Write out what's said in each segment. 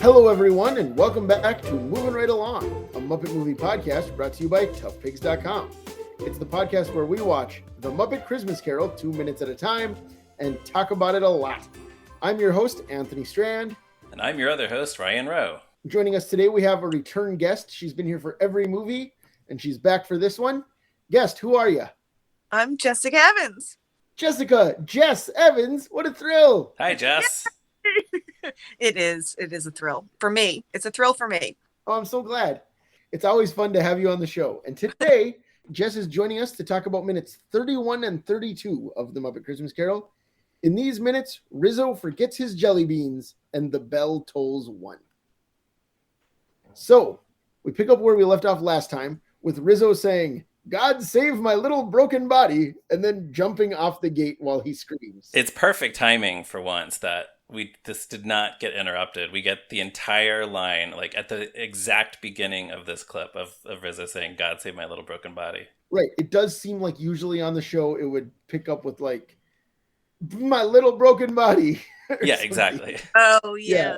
Hello, everyone, and welcome back to Movin' Right Along, a Muppet movie podcast brought to you by toughpigs.com. It's the podcast where we watch the Muppet Christmas Carol 2 minutes at a time and talk about it a lot. I'm your host, Anthony Strand. And I'm your other host, Ryan Rowe. Joining us today, we have a return guest. She's been here for every movie, and she's back for this one. Guest, who are you? I'm Jessica Evans. Jess Evans, what a thrill. Hi, Jess. It is a thrill for me. It's a thrill for me. Oh, I'm so glad. It's always fun to have you on the show. And today, Jess is joining us to talk about minutes 31 and 32 of the Muppet Christmas Carol. In these minutes, Rizzo forgets his jelly beans and the bell tolls 1. So, we pick up where we left off last time with Rizzo saying, "God save my little broken body," and then jumping off the gate while he screams. It's perfect timing for once that this did not get interrupted. We get the entire line, like at the exact beginning of this clip of Rizzo saying, "God save my little broken body." Right. It does seem like usually on the show it would pick up with like, "My little broken body." Yeah, exactly. Oh, yeah.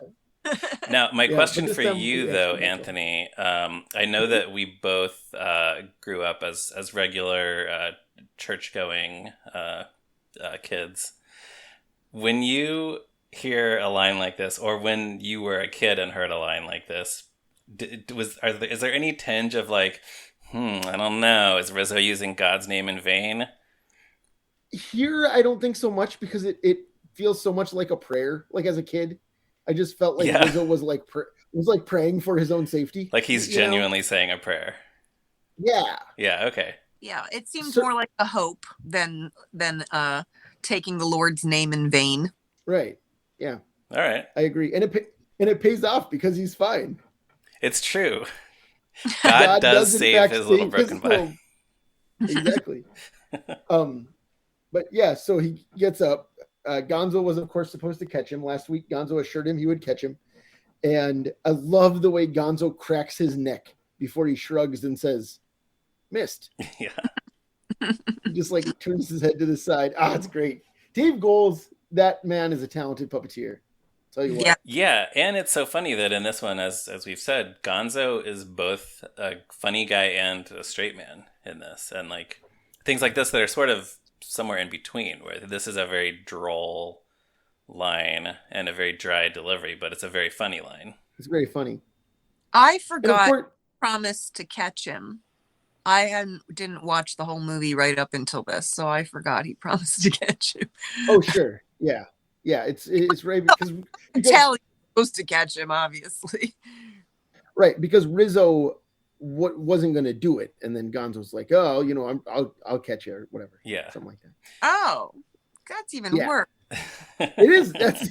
Now, my question for you, though, Anthony, I know that we both grew up as regular church-going kids. When you hear a line like this, or when you were a kid and heard a line like this, is there any tinge of like, I don't know, is Rizzo using God's name in vain? Here, I don't think so much because it feels so much like a prayer. Like as a kid, I just felt like Rizzo was like praying for his own safety. Like he's genuinely saying a prayer. Yeah. Yeah. Okay. Yeah. It seems more like a hope than taking the Lord's name in vain. Right. Yeah. All right. I agree, and it pays off because he's fine. It's true. God does save his little broken body. Exactly. But yeah, so he gets up. Gonzo was, of course, supposed to catch him. Last week, Gonzo assured him he would catch him. And I love the way Gonzo cracks his neck before he shrugs and says, "Missed." Yeah. He just like turns his head to the side. It's great. Dave Goelz, that man is a talented puppeteer. Tell you what. Yeah, and it's so funny that in this one, as we've said, Gonzo is both a funny guy and a straight man in this. And like things like this that are sort of somewhere in between, where this is a very droll line and a very dry delivery, but it's a very funny line. It's very funny. I forgot promised to catch him. I didn't watch the whole movie right up until this, so I forgot he promised to catch him. Oh, sure. Yeah. Yeah, it's right because he's supposed to catch him, obviously. Right, because Rizzo wasn't going to do it, and then Gonzo's like, "Oh, I'll catch you," or whatever. Yeah, something like that. Oh, that's even worse. It is. That's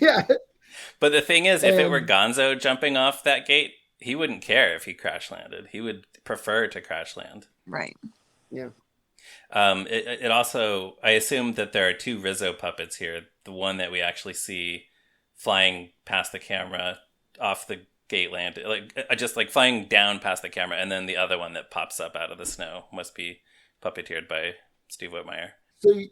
But the thing is, if it were Gonzo jumping off that gate, he wouldn't care if he crash landed. He would prefer to crash land. Right. Yeah. It also, I assume that there are 2 Rizzo puppets here. The one that we actually see flying past the camera off the gate land, just like flying down past the camera, and then the other one that pops up out of the snow must be puppeteered by Steve Whitmire.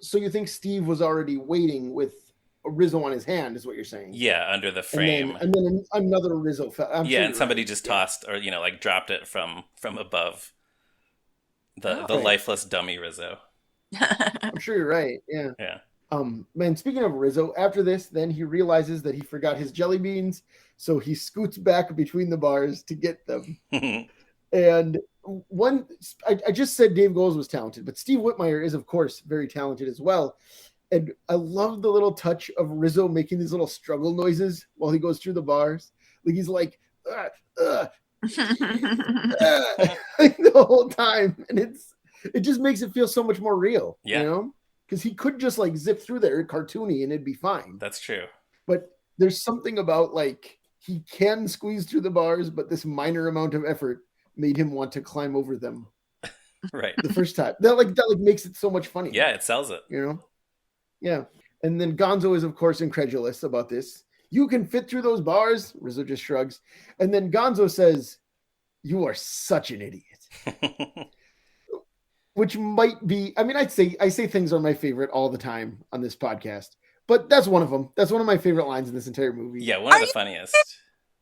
So you think Steve was already waiting with a Rizzo on his hand, is what you're saying? Yeah, under the frame. And then another Rizzo fell. And somebody just tossed or like dropped it from above. The lifeless dummy Rizzo. I'm sure you're right. Yeah. Yeah. Man, speaking of Rizzo, after this, then he realizes that he forgot his jelly beans, so he scoots back between the bars to get them. And I just said Dave Goelz was talented, but Steve Whitmire is, of course, very talented as well. And I love the little touch of Rizzo making these little struggle noises while he goes through the bars. Like he's like, the whole time, and it just makes it feel so much more real. Because he could just like zip through there cartoony and it'd be fine. That's true. But there's something about like he can squeeze through the bars, but this minor amount of effort made him want to climb over them. Right. The first time that makes it so much funny. Yeah, it sells it. Yeah. And then Gonzo is of course incredulous about this. "You can fit through those bars?" Rizzo just shrugs. And then Gonzo says, "You are such an idiot." Which might be, I say things are my favorite all the time on this podcast, but that's one of them. That's one of my favorite lines in this entire movie. Yeah, one of the funniest.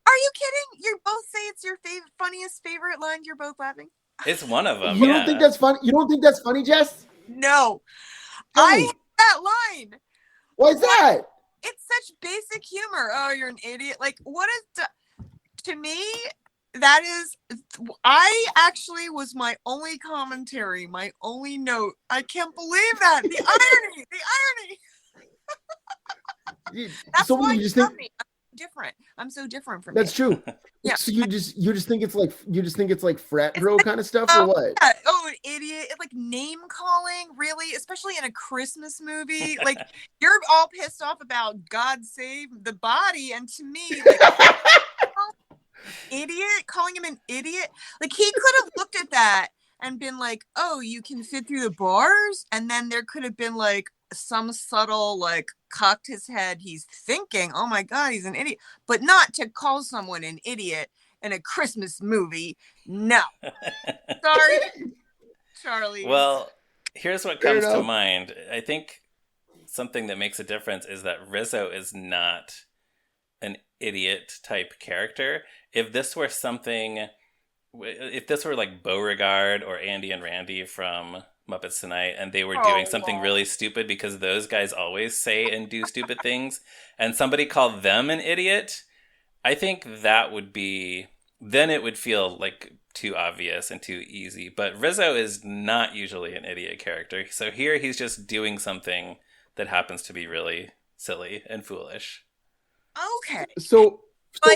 Are you kidding? You both say it's your funniest favorite line. You're both laughing. It's one of them. You don't think that's funny? You don't think that's funny, Jess? No. I hate that line. Why is that? It's such basic humor. Oh, you're an idiot. Like, what is... To me, that is... I actually was my only commentary, my only note. I can't believe that. The irony. The irony. That's so why you just think... different. I'm so different from That's you. True. Yeah. So you just think it's like frat bro kind of stuff or what? Yeah. Oh, an idiot. It's like name calling, really, especially in a Christmas movie. Like you're all pissed off about God save the body, and to me, like idiot, calling him an idiot. Like he could have looked at that and been like, oh, you can fit through the bars, and then there could have been like some subtle like cocked his head, he's thinking, oh my god, he's an idiot, but not to call someone an idiot in a Christmas movie. No. Sorry, Charlie. Well, here's what comes to mind. I think something that makes a difference is that Rizzo is not an idiot type character. If this were like Beauregard or Andy and Randy from Muppets Tonight, and they were doing something really stupid, because those guys always say and do stupid things, and somebody called them an idiot, I think that would be... Then it would feel like too obvious and too easy. But Rizzo is not usually an idiot character. So here he's just doing something that happens to be really silly and foolish. Okay. So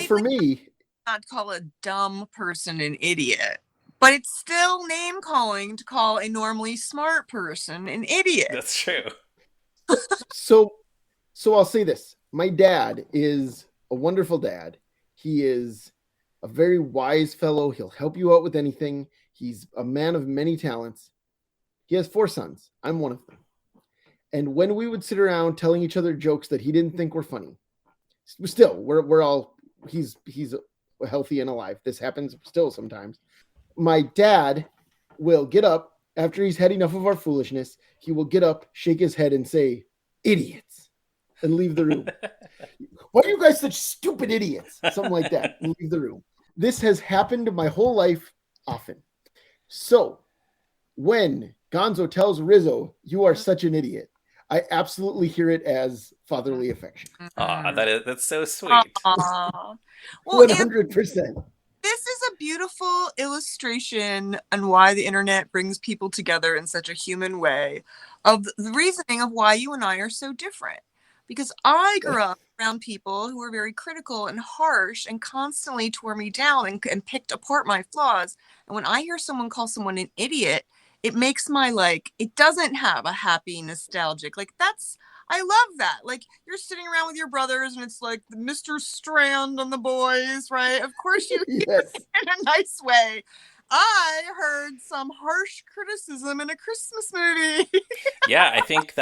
for me... Not call a dumb person an idiot. But it's still name calling to call a normally smart person an idiot. That's true. So I'll say this. My dad is a wonderful dad. He is a very wise fellow. He'll help you out with anything. He's a man of many talents. He has 4 sons. I'm one of them. And when we would sit around telling each other jokes that he didn't think were funny, still, we're all, he's healthy and alive. This happens still sometimes. My dad will get up after he's had enough of our foolishness. He will get up, shake his head, and say, "Idiots," and leave the room. Why are you guys such stupid idiots? Something like that. And leave the room. This has happened my whole life often. So when Gonzo tells Rizzo, "You are such an idiot," I absolutely hear it as fatherly affection. That's so sweet. Well, 100%. This is a beautiful illustration on why the internet brings people together in such a human way, of the reasoning of why you and I are so different. Because I grew up around people who were very critical and harsh and constantly tore me down and picked apart my flaws. And when I hear someone call someone an idiot, it makes my, it doesn't have a happy, nostalgic, I love that. Like, you're sitting around with your brothers and it's like Mr. Strand and the boys, right? Of course you Yes. in a nice way. I heard some harsh criticism in a Christmas movie. Yeah, I think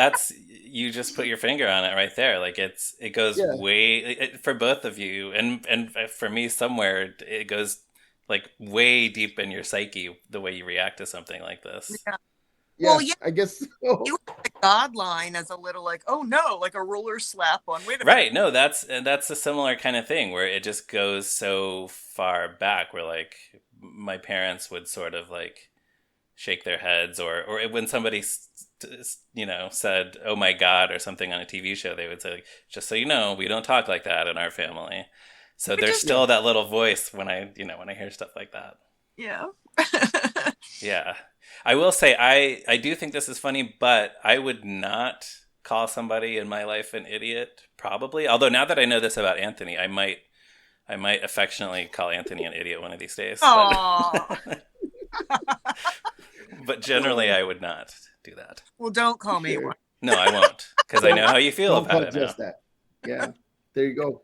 you just put your finger on it right there. Like it goes way, for both of you, and for me somewhere, it goes like way deep in your psyche, the way you react to something like this. Yeah. Well, yeah, I guess so. You have the God line as a little oh no, like a ruler slap on. Wait a minute. Right. No, that's a similar kind of thing where it just goes so far back where my parents would sort of shake their heads, or when somebody said, "Oh my God," or something on a TV show, they would say, "Just so you know, we don't talk like that in our family." So there's still that little voice when I hear stuff like that. Yeah. Yeah. I will say I do think this is funny, but I would not call somebody in my life an idiot, probably. Although now that I know this about Anthony, I might affectionately call Anthony an idiot one of these days. But generally I would not do that. Well, don't call me one. No, I won't, because I know how you feel about it now. That. Yeah, there you go.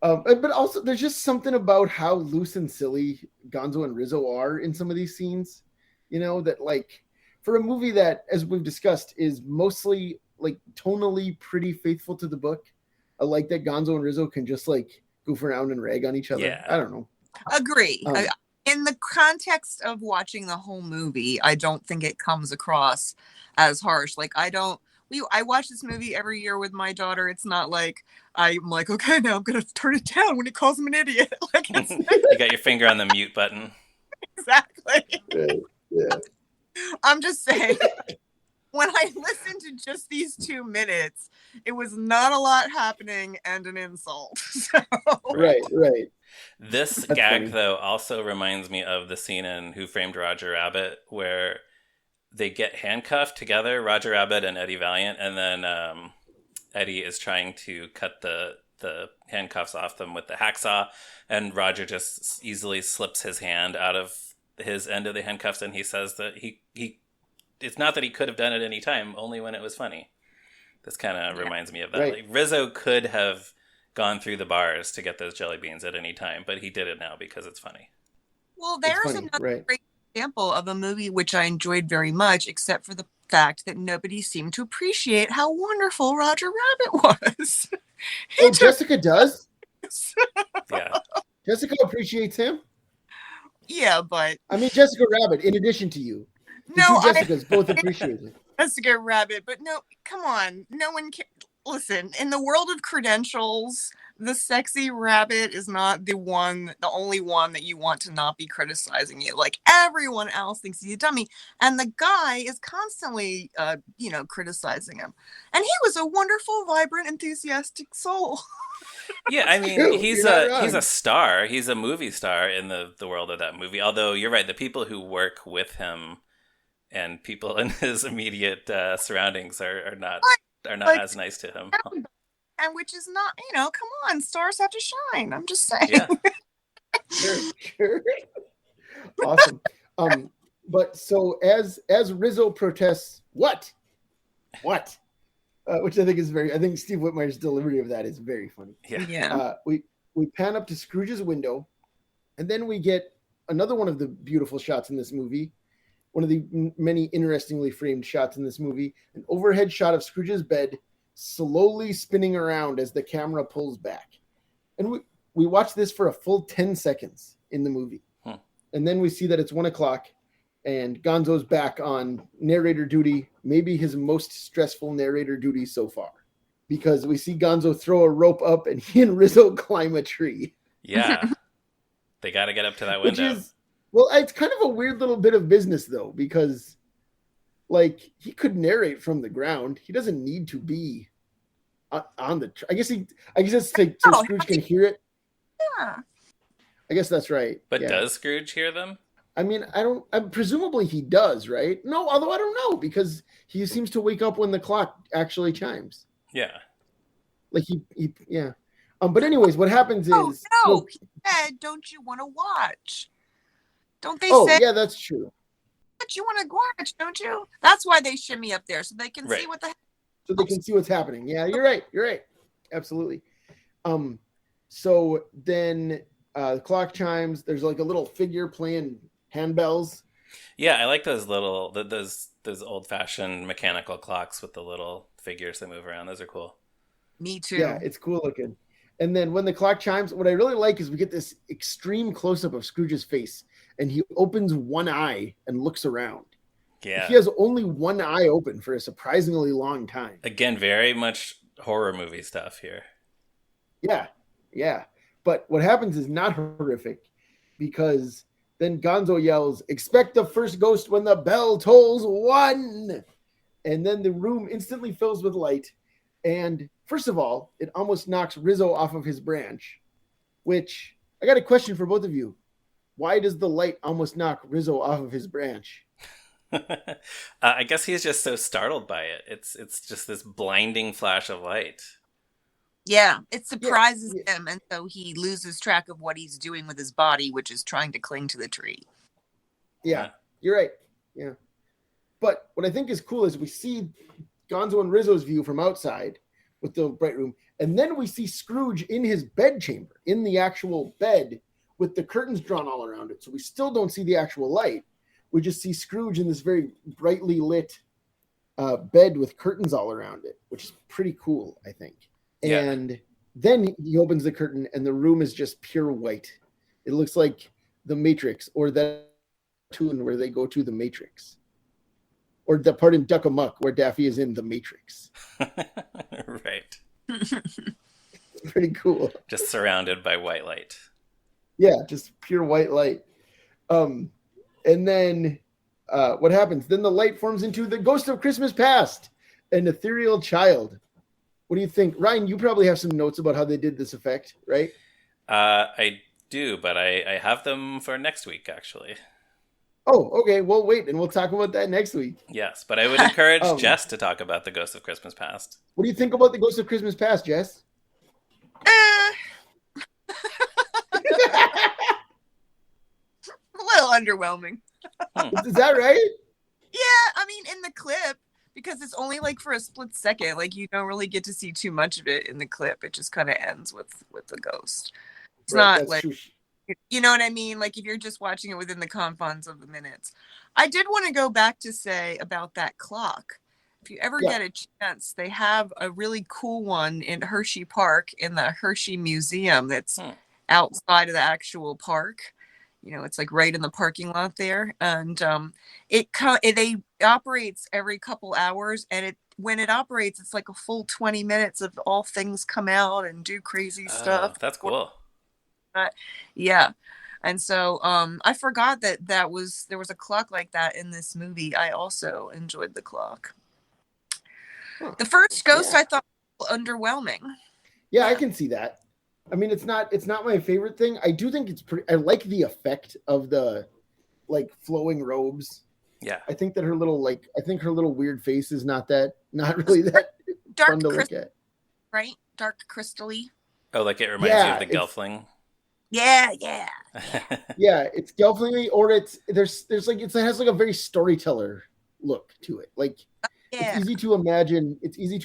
But also, there's just something about how loose and silly Gonzo and Rizzo are in some of these scenes. That for a movie that, as we've discussed, is mostly tonally pretty faithful to the book, I like that Gonzo and Rizzo can just goof around and rag on each other. Yeah. I don't know. Agree. In the context of watching the whole movie, I don't think it comes across as harsh. I watch this movie every year with my daughter. It's not like I'm like, okay, now I'm gonna turn it down when he calls him an idiot. Like it's You got your finger on the mute button. exactly. Right. Yeah. I'm just saying, when I listened to just these 2 minutes, it was not a lot happening and an insult. So. Right. This That's gag, funny. though, also reminds me of the scene in Who Framed Roger Rabbit where they get handcuffed together, Roger Rabbit and Eddie Valiant, and then Eddie is trying to cut the handcuffs off them with the hacksaw, and Roger just easily slips his hand out of his end of the handcuffs, and he says that he it's not that he could have done it any time, only when it was funny. This kind of reminds me of that. Right. Like Rizzo could have gone through the bars to get those jelly beans at any time, but he did it now because it's funny. Well, there's another great example of a movie which I enjoyed very much, except for the fact that nobody seemed to appreciate how wonderful Roger Rabbit was. Jessica does? Yeah. Jessica appreciates him? Yeah, but... I mean, Jessica Rabbit, in addition to you. The two Jessicas both appreciate it. Jessica Rabbit, but no, come on. No one can... Listen, in the world of credentials, the sexy rabbit is not the only one that you want to not be criticizing you. Like, everyone else thinks he's a dummy. And the guy is constantly, criticizing him. And he was a wonderful, vibrant, enthusiastic soul. Yeah, I mean, he's a star. He's a movie star in the world of that movie. Although, you're right, the people who work with him and people in his immediate surroundings are not as nice to him. And which is not, come on, stars have to shine. I'm just saying. Yeah. Sure. Awesome. But so as Rizzo protests, what? Which I think Steve Whitmire's delivery of that is very funny. Yeah. We pan up to Scrooge's window, and then we get another one of the beautiful shots in this movie. One of the many interestingly framed shots in this movie, an overhead shot of Scrooge's bed slowly spinning around as the camera pulls back. And we watch this for a full 10 seconds in the movie. And then we see that it's 1:00 and Gonzo's back on narrator duty, maybe his most stressful narrator duty so far, because we see Gonzo throw a rope up and he and Rizzo climb a tree. Yeah. They got to get up to that window. Well, it's kind of a weird little bit of business, though, because, like, he could narrate from the ground. He doesn't need to be on the... I guess it's so Scrooge can hear it. Yeah. I guess that's right. But does Scrooge hear them? I mean, presumably he does, right? No, although I don't know, because he seems to wake up when the clock actually chimes. Yeah. Like, yeah. But anyways, what happens is... No, he said, don't you want to watch? Don't they say? Oh, yeah, that's true. But you want to watch, don't you? That's why they shimmy up there, so they can see what the heck. So they can see what's happening. Yeah, you're right. Absolutely. So then the clock chimes. There's like a little figure playing handbells. Yeah, I like those little those old-fashioned mechanical clocks with the little figures that move around. Those are cool. Me too. Yeah, it's cool looking. And then when the clock chimes, what I really like is we get this extreme close-up of Scrooge's face, and he opens one eye and looks around. Yeah. He has only one eye open for a surprisingly long time. Again, very much horror movie stuff here. Yeah. But what happens is not horrific, because then Gonzo yells, "Expect the first ghost when the bell tolls 1!" And then the room instantly fills with light. And first of all, it almost knocks Rizzo off of his branch, which I got a question for both of you. Why does the light almost knock Rizzo off of his branch? I guess he's just so startled by it. It's just this blinding flash of light. Yeah, it surprises him, and so he loses track of what he's doing with his body, which is trying to cling to the tree. Yeah, you're right. Yeah. But what I think is cool is we see Gonzo and Rizzo's view from outside with the bright room, and then we see Scrooge in his bedchamber, in the actual bed, with the curtains drawn all around it. So we still don't see the actual light. We just see Scrooge in this very brightly lit bed with curtains all around it, which is pretty cool, I think. Yeah. And then he opens the curtain, and the room is just pure white. It looks like The Matrix, or that tune where they go to the Matrix. or the part in Duck Amuck where Daffy is in The Matrix. Right. Pretty cool. Just surrounded by white light. Yeah, just pure white light. And then what happens? Then the light forms into the Ghost of Christmas Past, an ethereal child. What do you think? Ryan, you probably have some notes about how they did this effect, right? I do, but I have them for next week, actually. Oh, okay. Well, wait, and we'll talk about that next week. Yes, but I would encourage Jess to talk about the Ghost of Christmas Past. What do you think about the Ghost of Christmas Past, Jess? A little underwhelming. Is that right? Yeah, I mean, in the clip, because it's only like for a split second, like you don't really get to see too much of it in the clip. It just kind of ends with the ghost. It's right, not like true. You know what I mean? Like if you're just watching it within the confines of the minutes. I did want to go back to say about that clock. If you ever get a chance, they have a really cool one in Hershey Park in the Hershey Museum that's outside of the actual park. You know, it's like right in the parking lot there. And it operates every couple hours. And when it operates, it's like a full 20 minutes of all things come out and do crazy stuff. That's cool. Yeah. And so I forgot that there was a clock like that in this movie. I also enjoyed the clock. The first Ghost I thought was underwhelming. Yeah, I can see that. I mean, it's not my favorite thing. I do think it's pretty. I like the effect of the like flowing robes. Yeah, I think that her little weird face is not really that dark fun to look at. Right, dark crystally. Oh, like it reminds you of the Gelfling. Yeah. Yeah, it's Gelfling, or it has like a very storyteller look to it. Like it's easy to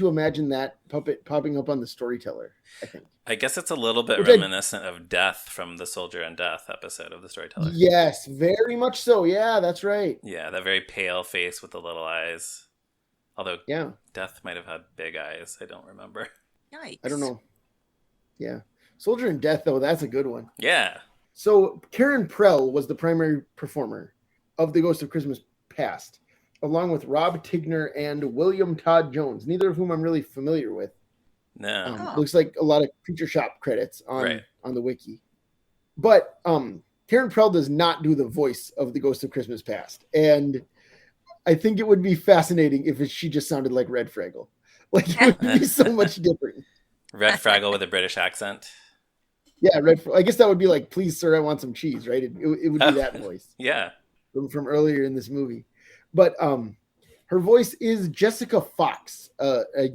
imagine that puppet popping up on the Storyteller, I think. I guess it's a little bit reminiscent of Death from the Soldier and Death episode of the Storyteller. Yes, very much so. Yeah, that's right. Yeah, that very pale face with the little eyes. Although Death might have had big eyes. I don't remember. Yikes. I don't know. Yeah. Soldier and Death, though, that's a good one. Yeah. So Karen Prell was the primary performer of The Ghost of Christmas Past, along with Rob Tigner and William Todd Jones, neither of whom I'm really familiar with. No. Looks like a lot of Creature Shop credits on the wiki. But Karen Prell does not do the voice of The Ghost of Christmas Past. And I think it would be fascinating if she just sounded like Red Fraggle. Like, it would be so much different. Red Fraggle with a British accent? Yeah, I guess that would be like, please, sir, I want some cheese, right? It would be that voice. Yeah. From earlier in this movie. But her voice is Jessica Fox, a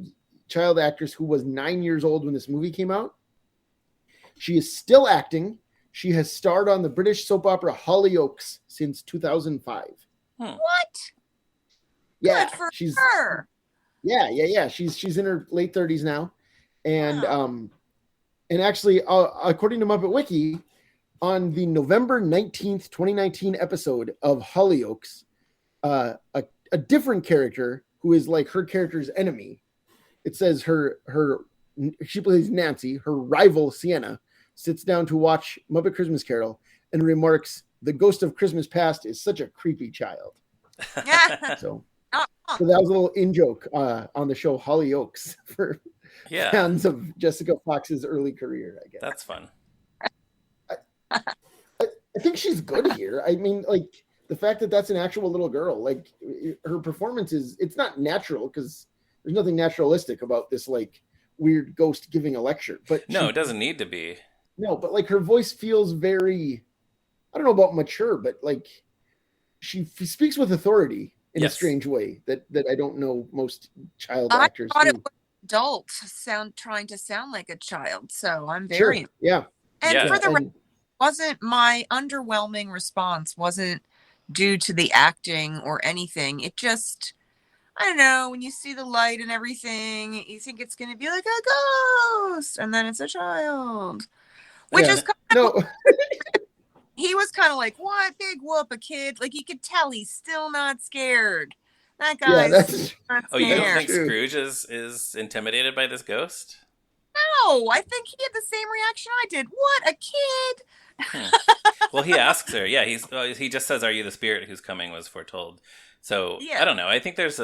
child actress who was 9 years old when this movie came out. She is still acting. She has starred on the British soap opera Hollyoaks since 2005. What? Yeah, good for her. Yeah. She's in her late 30s now, and and actually, according to Muppet Wiki, on the November 19th, 2019 episode of Hollyoaks, a different character who is like her character's enemy. It says she plays Nancy. Her rival Sienna sits down to watch Muppet Christmas Carol and remarks, "The Ghost of Christmas Past is such a creepy child." So that was a little in joke on the show Hollyoaks for fans of Jessica Fox's early career, I guess. That's fun. I think she's good here. I mean, like, the fact that that's an actual little girl, like, her performance it's not natural because there's nothing naturalistic about this, like, weird ghost giving a lecture. But it doesn't need to be. No, but, like, her voice feels very, I don't know about mature, but, like, she speaks with authority in a strange way that I don't know most child actors do. It was adult trying to sound like a child, so I'm very... Sure. Yeah. And for the record, my underwhelming response wasn't due to the acting or anything. It just, I don't know, when you see the light and everything, you think it's going to be like a ghost, and then it's a child. Which is kind of... He was kind of like, what? Big whoop, a kid. Like, you could tell he's still not scared. That guy's not scared. Oh, you don't think Scrooge is intimidated by this ghost? No, I think he had the same reaction I did. What, a kid? Well, he asks her. Yeah, he just says, "Are you the spirit whose coming was foretold?" So Yeah. I don't know. I think there's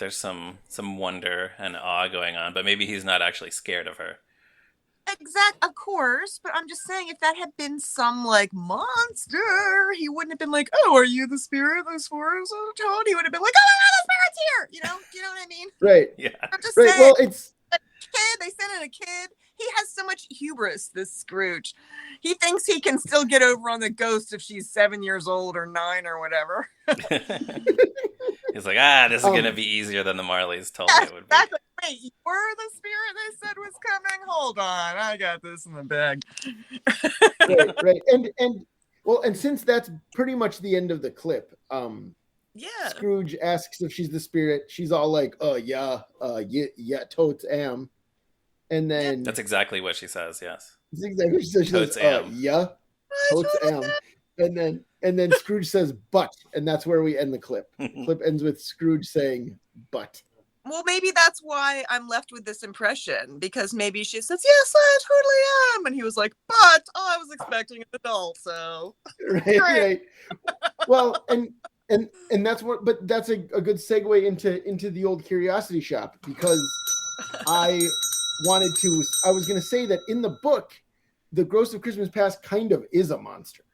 some wonder and awe going on, but maybe he's not actually scared of her. Of course, but I'm just saying, if that had been some like monster, he wouldn't have been like, "Oh, are you the spirit this forest told?" He would have been like, "Oh my god, the spirit's here!" You know what I mean? Right. Yeah. I'm just right. saying. Well, it's a kid. They sent in a kid. He has so much hubris. This Scrooge, he thinks he can still get over on the ghost if she's 7 years old or 9 or whatever. He's like, this is gonna be easier than the Marleys told me it would be. Exactly. Wait, you were the spirit they said was coming? Hold on, I got this in the bag. right. And since that's pretty much the end of the clip, Scrooge asks if she's the spirit. She's all like, "Oh yeah, yeah, totes am." And then that's exactly what she says. Yes, that's exactly what she says. She totes says, am. "Yeah, totes am." And then Scrooge says, "But," and that's where we end the clip. The clip ends with Scrooge saying, "But." Well, maybe that's why I'm left with this impression, because maybe she says, "Yes, I totally am," and he was like, "But I was expecting an adult, so." Right. Well, and that's what, but that's a good segue into the old curiosity shop, because I was going to say that in the book, the Ghost of Christmas Past kind of is a monster.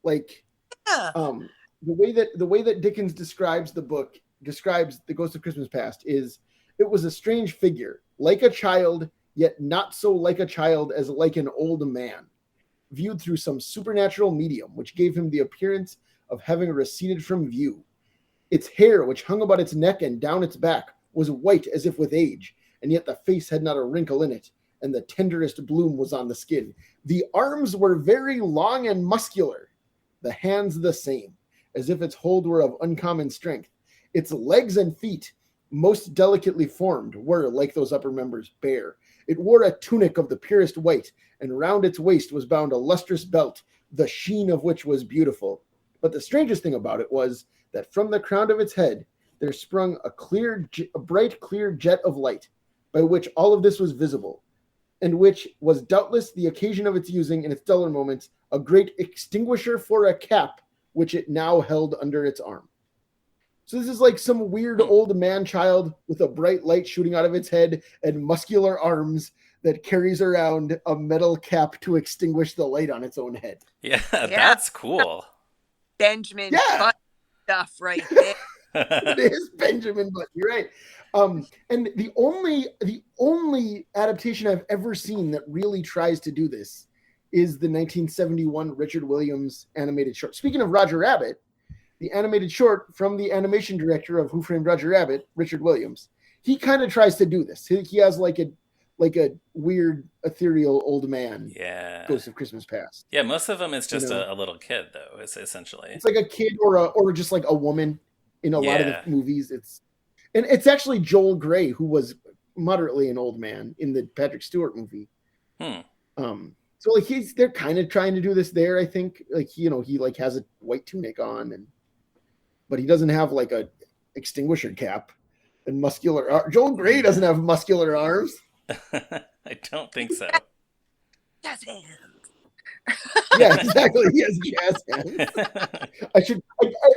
Like, the way that Dickens describes the Ghost of Christmas Past is, it was a strange figure, like a child, yet not so like a child as like an old man, viewed through some supernatural medium, which gave him the appearance of having receded from view. Its hair, which hung about its neck and down its back, was white as if with age, and yet the face had not a wrinkle in it, and the tenderest bloom was on the skin. The arms were very long and muscular, the hands the same, as if its hold were of uncommon strength. Its legs and feet, most delicately formed, were, like those upper members, bare. It wore a tunic of the purest white, and round its waist was bound a lustrous belt, the sheen of which was beautiful. But the strangest thing about it was that from the crown of its head there sprung a bright, clear jet of light, by which all of this was visible, and which was doubtless the occasion of its using in its duller moments a great extinguisher for a cap, which it now held under its arm. So this is like some weird old man-child with a bright light shooting out of its head and muscular arms that carries around a metal cap to extinguish the light on its own head. Yeah, that's cool. Benjamin Button stuff right there. It is Benjamin Button. You're right. And the only adaptation I've ever seen that really tries to do this is the 1971 Richard Williams animated short. Speaking of Roger Rabbit, the animated short from the animation director of Who Framed Roger Rabbit, Richard Williams, he kind of tries to do this. He has like a weird ethereal old man. Yeah. Ghost of Christmas Past. Yeah, most of them it's just a little kid though. It's essentially it's like a kid or just like a woman in a lot of the movies. It's actually Joel Grey, who was moderately an old man in the Patrick Stewart movie. So like they're kind of trying to do this there. I think like he like has a white tunic on, but he doesn't have like a extinguisher cap and muscular. Joel Grey doesn't have muscular arms. I don't think so. Jazz hands. Yeah, exactly. He has jazz hands.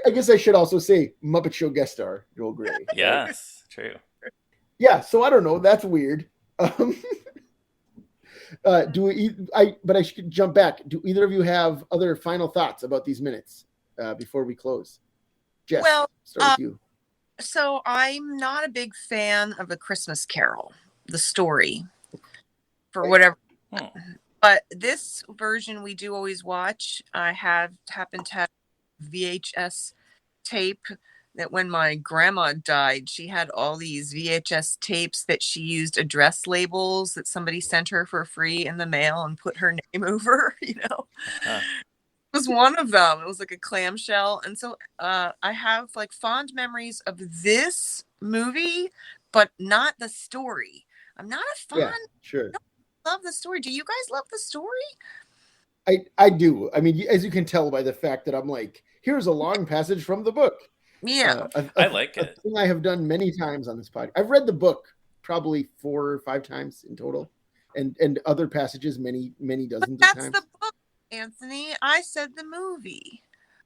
I guess I should also say Muppet Show guest star Joel Grey. Yes, true. Yeah, so I don't know. That's weird. But I should jump back. Do either of you have other final thoughts about these minutes before we close? Jess, start with you. So I'm not a big fan of A Christmas Carol, the story, for whatever. But this version we do always watch. I happened to have VHS tape that when my grandma died, she had all these VHS tapes that she used address labels that somebody sent her for free in the mail and put her name over, It was one of them. It was like a clamshell. And so I have like fond memories of this movie, but not the story. I'm not a fan. Yeah, sure. Love the story. Do you guys love the story? I do. I mean, as you can tell by the fact that I'm like, here's a long passage from the book. Yeah. I like it. A thing I have done many times on this podcast. I've read the book probably 4 or 5 times in total, and other passages many dozens of times. That's the book. Anthony. I said the movie.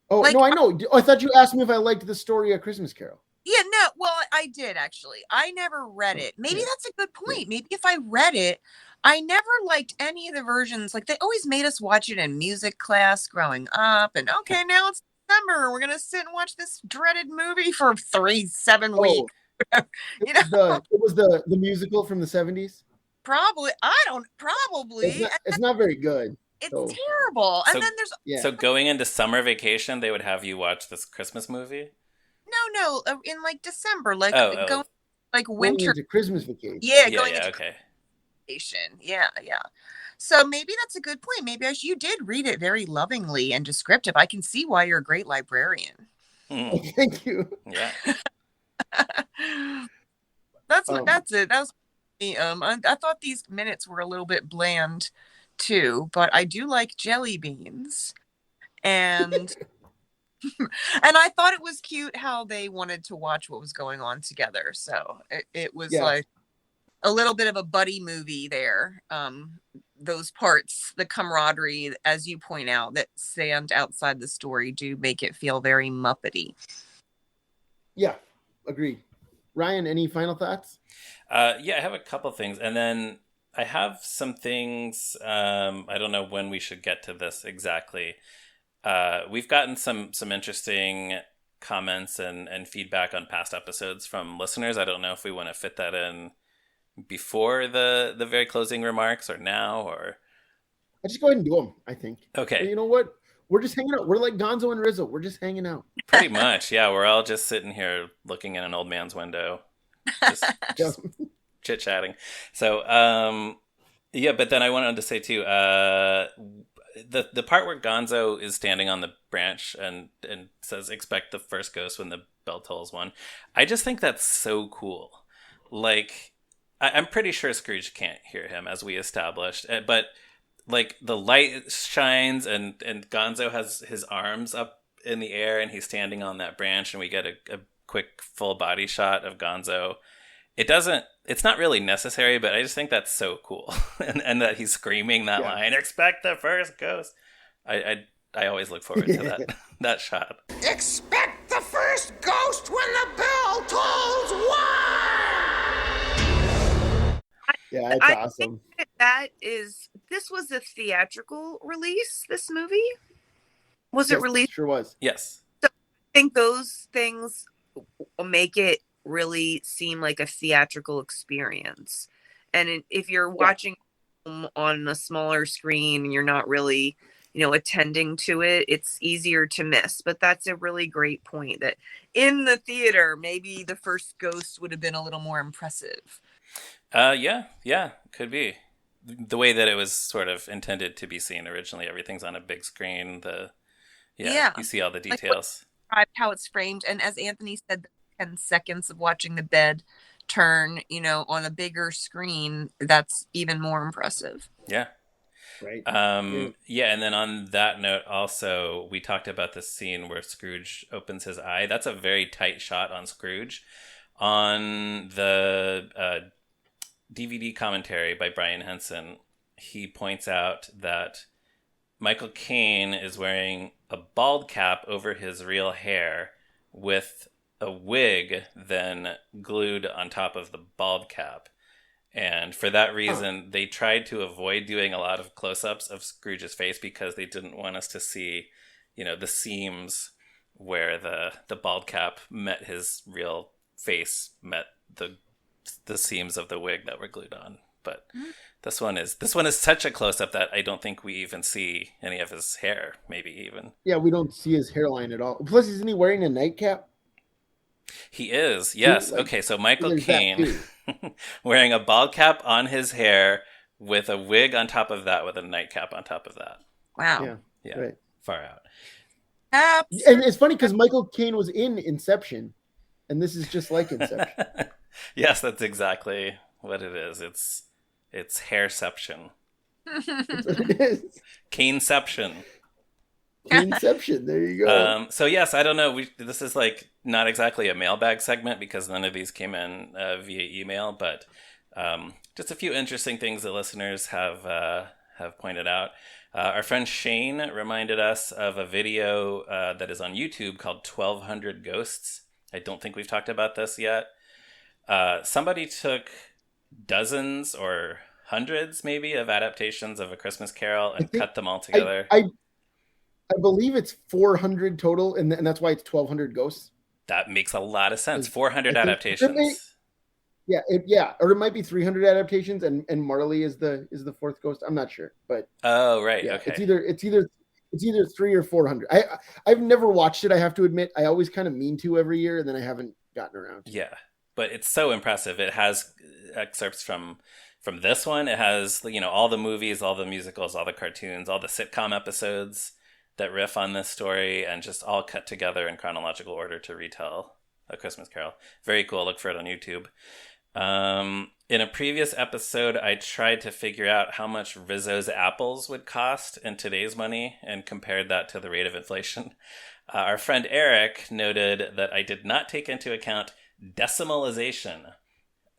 Oh, like, no, I know. I thought you asked me if I liked the story of Christmas Carol. Yeah, no, well, I did actually. I never read it. Maybe that's a good point. Maybe if I read it, I never liked any of the versions. Like, they always made us watch it in music class growing up. And okay, now it's December. We're gonna sit and watch this dreaded movie for 7 weeks. You know, it was the musical from the 70s. Probably. Probably. It's not very good. It's terrible. And then there's So going into summer vacation, they would have you watch this Christmas movie? No, in like December, like going like winter, going into Christmas vacation. Yeah, going into vacation. Yeah. So maybe that's a good point. Maybe you did read it very lovingly and descriptive. I can see why you're a great librarian. Thank you. Yeah. That's it. That was I thought these minutes were a little bit bland too, but I do like jelly beans. And and I thought it was cute how they wanted to watch what was going on together. So it was like a little bit of a buddy movie there. Those parts, the camaraderie, as you point out, that stand outside the story do make it feel very Muppety. Yeah, agreed. Ryan, any final thoughts? Yeah, I have a couple things. And then I have some things. I don't know when we should get to this exactly. We've gotten some interesting comments and feedback on past episodes from listeners. I don't know if we want to fit that in before the very closing remarks or now, or I'll just go ahead and do them, I think. Okay. And you know what? We're just hanging out. We're like Gonzo and Rizzo. We're just hanging out. Pretty much, yeah. We're all just sitting here looking in an old man's window, just chit-chatting. So, yeah, but then I wanted to say, too, the part where Gonzo is standing on the branch and says, expect the first ghost when the bell tolls one, I just think that's so cool. Like, I'm pretty sure Scrooge can't hear him, as we established, but like the light shines and Gonzo has his arms up in the air and he's standing on that branch and we get a quick full body shot of Gonzo. It's not really necessary, but I just think that's so cool. and that he's screaming that line, expect the first ghost. I always look forward to that shot. Expect the first ghost when the bell tolls one! Yeah, it's awesome. This was a theatrical release, this movie? Was it released? Sure was. Yes. So I think those things make it really seem like a theatrical experience. And if you're watching on a smaller screen and you're not really, attending to it, it's easier to miss. But that's a really great point, that in the theater, maybe the first ghost would have been a little more impressive. Yeah, could be. The way that it was sort of intended to be seen originally, everything's on a big screen. You see all the details. Like how it's framed, and as Anthony said, the 10 seconds of watching the bed turn, on a bigger screen, that's even more impressive. Yeah. Right. Yeah, and then on that note, also, we talked about the scene where Scrooge opens his eye. That's a very tight shot on Scrooge. On the DVD commentary by Brian Henson, he points out that Michael Caine is wearing a bald cap over his real hair with a wig then glued on top of the bald cap. And for that reason, they tried to avoid doing a lot of close-ups of Scrooge's face because they didn't want us to see, the seams where the bald cap met his real face, met the seams of the wig that were glued on. But this one is such a close-up that I don't think we even see any of his hair, maybe even. Yeah, we don't see his hairline at all. Plus, isn't he wearing a nightcap? He is, yes. Okay, so Michael Caine wearing a bald cap on his hair with a wig on top of that with a nightcap on top of that. Wow. Yeah, right. Far out. And it's funny because Michael Caine was in Inception, and this is just like Inception. Yes, that's exactly what it is. It's hairception. That's what it is. Caneception. Caneception. There you go. So yes, I don't know. This is like not exactly a mailbag segment because none of these came in via email, but just a few interesting things that listeners have pointed out. Our friend Shane reminded us of a video that is on YouTube called 1200 Ghosts. I don't think we've talked about this yet. Somebody took dozens or hundreds, maybe, of adaptations of A Christmas Carol I and think cut them all together. I believe it's 400 total, and that's why it's 1200 ghosts. That makes a lot of sense. 400 I think, adaptations. Or it might be 300 adaptations, and Marley is the fourth ghost. I'm not sure, but oh right, yeah, okay. It's either 300 or 400. I've never watched it. I have to admit, I always kind of mean to every year, and then I haven't gotten around to it. Yeah, but it's so impressive. It has excerpts from this one. It has all the movies, all the musicals, all the cartoons, all the sitcom episodes that riff on this story, and just all cut together in chronological order to retell A Christmas Carol. Very cool. Look for it on YouTube. In a previous episode, I tried to figure out how much Rizzo's apples would cost in today's money and compared that to the rate of inflation. Our friend Eric noted that I did not take into account decimalization.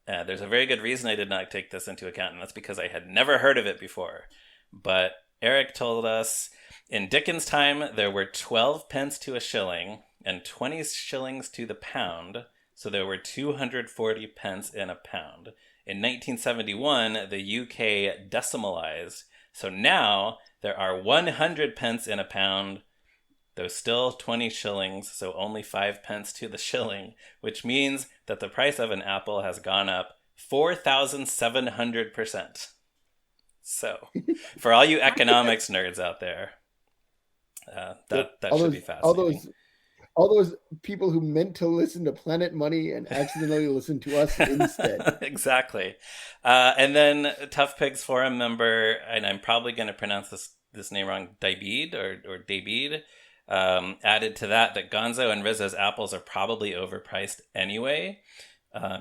There's a very good reason I did not take this into account, and that's because I had never heard of it before. But Eric told us in Dickens' time, there were 12 pence to a shilling and 20 shillings to the pound, so there were 240 pence in a pound. In 1971, the UK decimalized, so now there are 100 pence in a pound, though still 20 shillings, so only 5 pence to the shilling, which means that the price of an apple has gone up 4,700%. So, for all you economics nerds out there, that should be fascinating. All those people who meant to listen to Planet Money and accidentally listened to us instead. Exactly. And then Tough Pigs Forum member, and I'm probably going to pronounce this name wrong, David or David, added to that Gonzo and Rizzo's apples are probably overpriced anyway,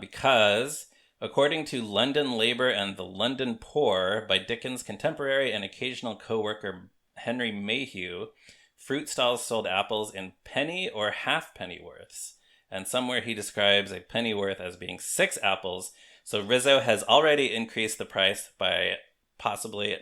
because according to London Labour and the London Poor by Dickens' contemporary and occasional co-worker Henry Mayhew, fruit stalls sold apples in penny or half-penny worths, and somewhere he describes a penny worth as being 6 apples, so Rizzo has already increased the price by possibly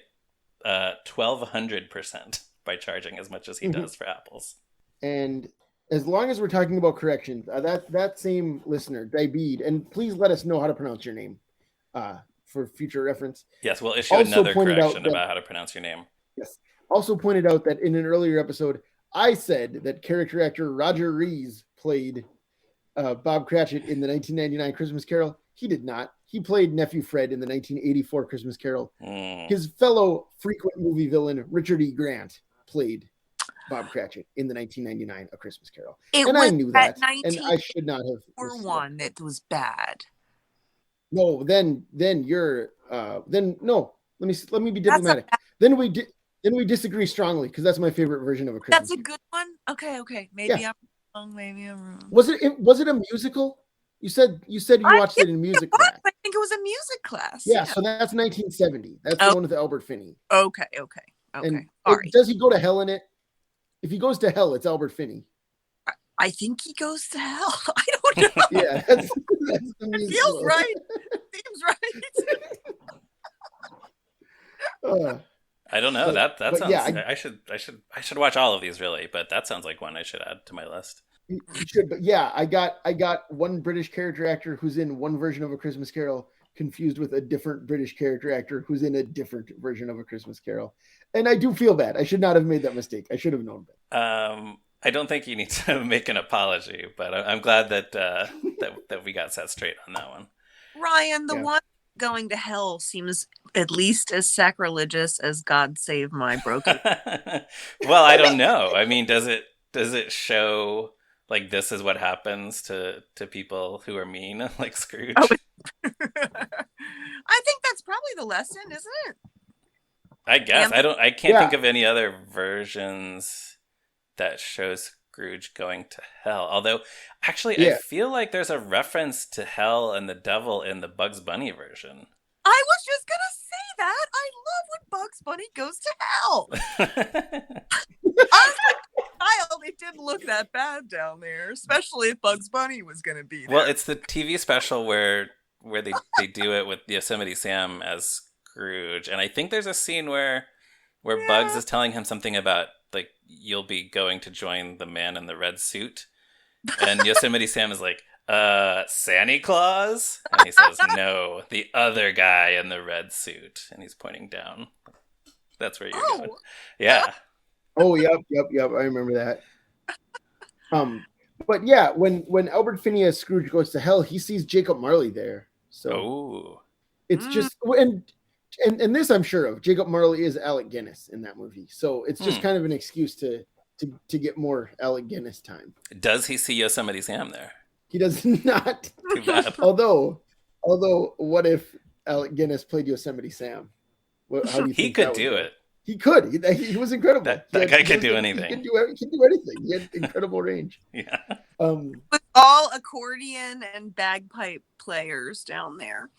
1,200% by charging as much as he does for apples. And as long as we're talking about corrections, that same listener, David, and please let us know how to pronounce your name for future reference. Yes, we'll issue another correction about how to pronounce your name. Yes. Also pointed out that in an earlier episode, I said that character actor Roger Rees played Bob Cratchit in the 1999 Christmas Carol. He did not. He played Nephew Fred in the 1984 Christmas Carol. His fellow frequent movie villain, Richard E. Grant, played Bob Cratchit in the 1999 A Christmas Carol. And I knew that, and I should not have. Or one that was bad. No, then you're no. Let me be diplomatic. Then we disagree strongly because that's my favorite version of A Christmas. That's a good one. Okay. Maybe I'm wrong. Maybe I'm wrong. Was it a musical? You said you watched it in music class. I think it was a music class. Yeah, so that's 1970. That's the one with Albert Finney. Okay. And does he go to hell in it? If he goes to hell, it's Albert Finney. I think he goes to hell. I don't know. Yeah, that's the musical. It feels right. Seems right. I don't know. That sounds. Yeah, I should watch all of these really, but that sounds like one I should add to my list. You should, but yeah, I got one British character actor who's in one version of A Christmas Carol confused with a different British character actor who's in a different version of A Christmas Carol, and I do feel bad. I should not have made that mistake. I should have known better. I don't think you need to make an apology, but I'm glad that that we got set straight on that one. Ryan, the one going to hell seems at least as sacrilegious as God Save My Broken. Well, I don't know. I mean, does it show like this is what happens to people who are mean, like Scrooge? I think that's probably the lesson, isn't it? I guess. I can't think of any other versions that shows Scrooge going to hell. Although, actually, I feel like there's a reference to hell and the devil in the Bugs Bunny version. I was just going to say that. I love when Bugs Bunny goes to hell. I was like, child, it didn't look that bad down there, especially if Bugs Bunny was going to be there. Well, it's the TV special where they do it with Yosemite Sam as Scrooge. And I think there's a scene where where Bugs is telling him something about, like, you'll be going to join the man in the red suit. And Yosemite Sam is like, Santa Claus? And he says, no, the other guy in the red suit. And he's pointing down. That's where you're going. Yeah. Oh, yep. I remember that. But yeah, when Albert Finney as Scrooge goes to hell, he sees Jacob Marley there. So it's just and this I'm sure of. Jacob Marley is Alec Guinness in that movie, so it's just kind of an excuse to get more Alec Guinness time. Does he see Yosemite Sam there? He does not. Too bad. Although, what if Alec Guinness played Yosemite Sam? How do you he could do it. He could. He was incredible. That guy could do anything. He can do anything. He had incredible range. Yeah. With all accordion and bagpipe players down there.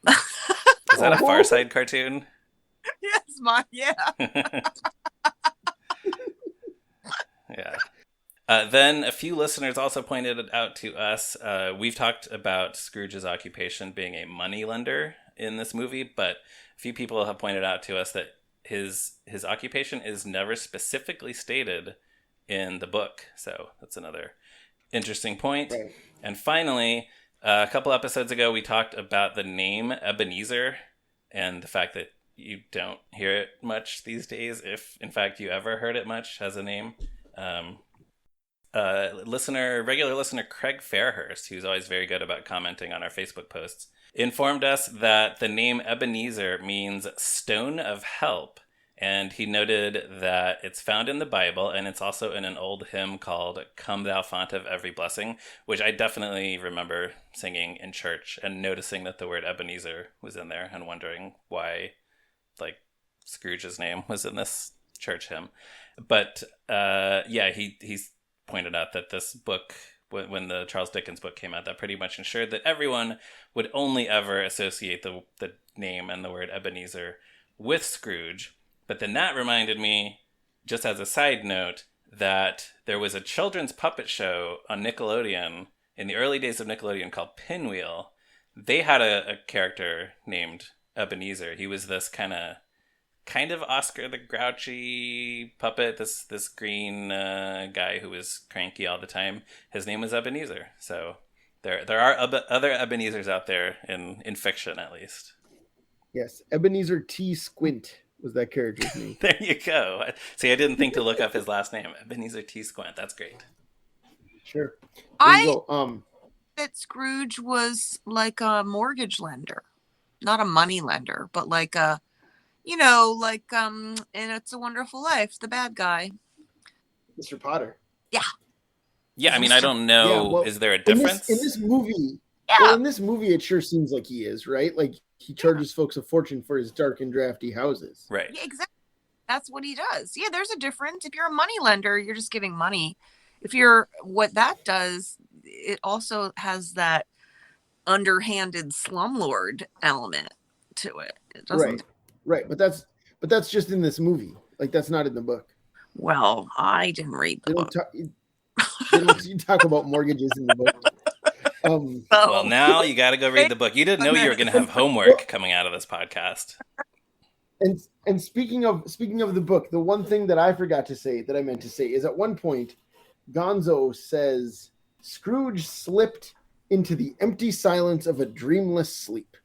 Is that a Far Side cartoon? Yes, yeah. Yeah. Then a few listeners also pointed it out to us. We've talked about Scrooge's occupation being a moneylender in this movie, but a few people have pointed out to us that his occupation is never specifically stated in the book. So that's another interesting point. Right. And finally, a couple episodes ago, we talked about the name Ebenezer and the fact that you don't hear it much these days, if in fact you ever heard it much as a name. Regular listener Craig Fairhurst, who's always very good about commenting on our Facebook posts, informed us that the name Ebenezer means stone of help. And he noted that it's found in the Bible, and it's also in an old hymn called Come Thou Font of Every Blessing, which I definitely remember singing in church and noticing that the word Ebenezer was in there and wondering why, like, Scrooge's name was in this church hymn. But, he's pointed out that this book, when the Charles Dickens book came out, that pretty much ensured that everyone would only ever associate the name and the word Ebenezer with Scrooge. But then that reminded me, just as a side note, that there was a children's puppet show on Nickelodeon in the early days of Nickelodeon called Pinwheel. They had a character named Ebenezer. He was this kind of Oscar the Grouchy puppet, this green guy who was cranky all the time. His name was Ebenezer. So there are other Ebenezers out there in fiction, at least. Yes, Ebenezer T. Squint was that character's name. There you go. See, I didn't think to look up his last name. Ebenezer T. Squint. That's great. Sure. That Scrooge was like a mortgage lender, not a money lender, but like a, in It's a Wonderful Life, the bad guy. Mr. Potter. Yeah. Yeah, I mean, I don't know. Yeah, well, is there a difference? In this movie, it sure seems like he is, right? Like, he charges folks a fortune for his dark and drafty houses. Right. Yeah, exactly. That's what he does. Yeah, there's a difference. If you're a money lender, you're just giving money. What that does, it also has that underhanded slumlord element to it. It doesn't. Right. But that's just in this movie. Like, that's not in the book. Well, I didn't read the book. You talk about mortgages in the book. Well, now you got to go read the book. You didn't know you were going to have homework coming out of this podcast. And speaking of the book, the one thing that I forgot to say that I meant to say is at one point, Gonzo says Scrooge slipped into the empty silence of a dreamless sleep.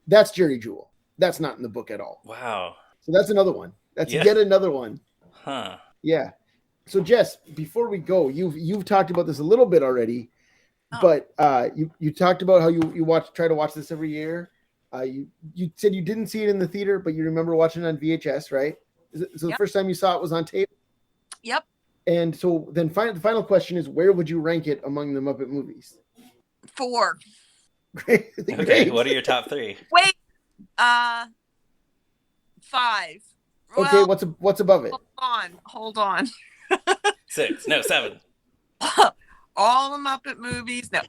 That's Jerry Jewell. That's not in the book at all. Wow. So that's another one. That's yet another one. Huh. Yeah. So Jess, before we go, you've talked about this a little bit already. But you talked about how you try to watch this every year. You said you didn't see it in the theater, but you remember watching it on VHS, right? So the first time you saw it was on tape? Yep. And so then the final question is, where would you rank it among the Muppet movies? 4. Great. Okay, what are your top 3? Wait, 5. Okay, what's above it? Hold on. 6. No, 7. All the Muppet movies. No,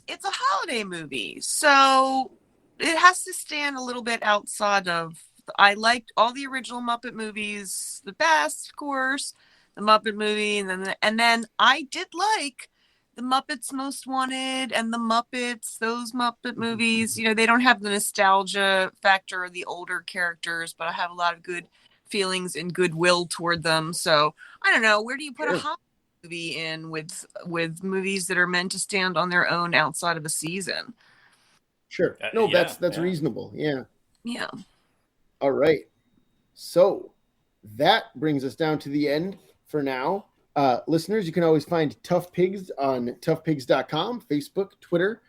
it's a holiday movie, so it has to stand a little bit outside of. I liked all the original Muppet movies the best, of course, the Muppet movie, and then I did like the Muppets Most Wanted and the Muppets, those Muppet movies, they don't have the nostalgia factor of the older characters, but I have a lot of good feelings and goodwill toward them. So I don't know, where do you put a holiday movie in with movies that are meant to stand on their own outside of a season? Sure. No, that's reasonable. Yeah. Yeah. All right. So that brings us down to the end for now. Listeners, you can always find Tough Pigs on toughpigs.com, Facebook, Twitter,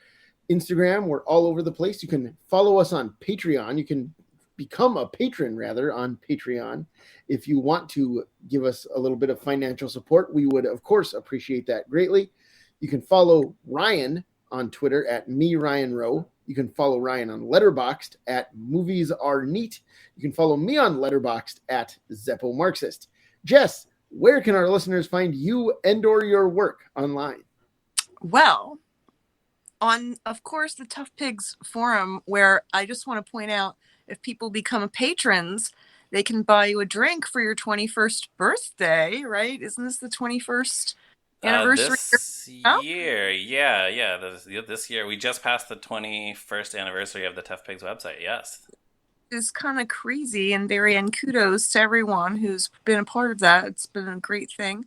Instagram. We're all over the place. You can follow us on Patreon. You can become a patron, rather, on Patreon. If you want to give us a little bit of financial support, we would, of course, appreciate that greatly. You can follow Ryan on Twitter at @MeRyanRowe. You can follow Ryan on Letterboxd at MoviesAreNeat. You can follow me on Letterboxd at ZeppoMarxist. Jess, where can our listeners find you and or your work online? Well, on, of course, the Tough Pigs forum, where I just want to point out, if people become patrons, they can buy you a drink for your 21st birthday, right? Isn't this the 21st anniversary? This year, yeah. This year, we just passed the 21st anniversary of the Tough Pigs website, yes. Is kind of crazy, and kudos to everyone who's been a part of that. It's been a great thing.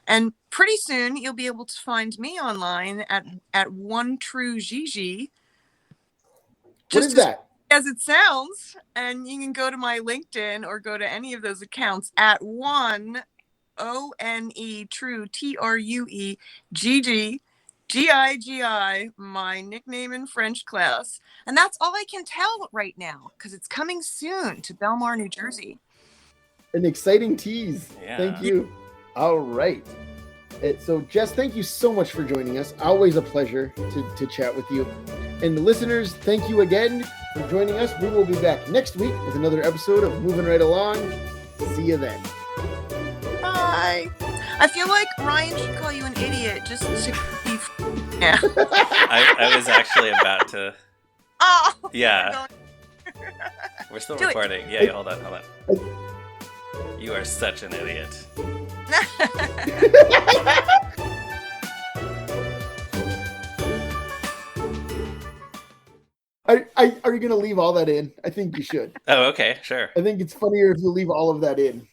And pretty soon you'll be able to find me online at One True Gigi. What is that? As it sounds. And you can go to my LinkedIn or go to any of those accounts at One True TRUE Gigi. Gigi, my nickname in French class. And that's all I can tell right now, because it's coming soon to Belmar, New Jersey. An exciting tease. Yeah. Thank you. All right. So, Jess, thank you so much for joining us. Always a pleasure to chat with you. And the listeners, thank you again for joining us. We will be back next week with another episode of Moving Right Along. See you then. Bye. I feel like Ryan should call you an idiot just to be. Yeah. I was actually about to. Oh. Yeah. We're still recording. Yeah, hold on. You are such an idiot. Are you going to leave all that in? I think you should. Oh, okay, sure. I think it's funnier if you leave all of that in.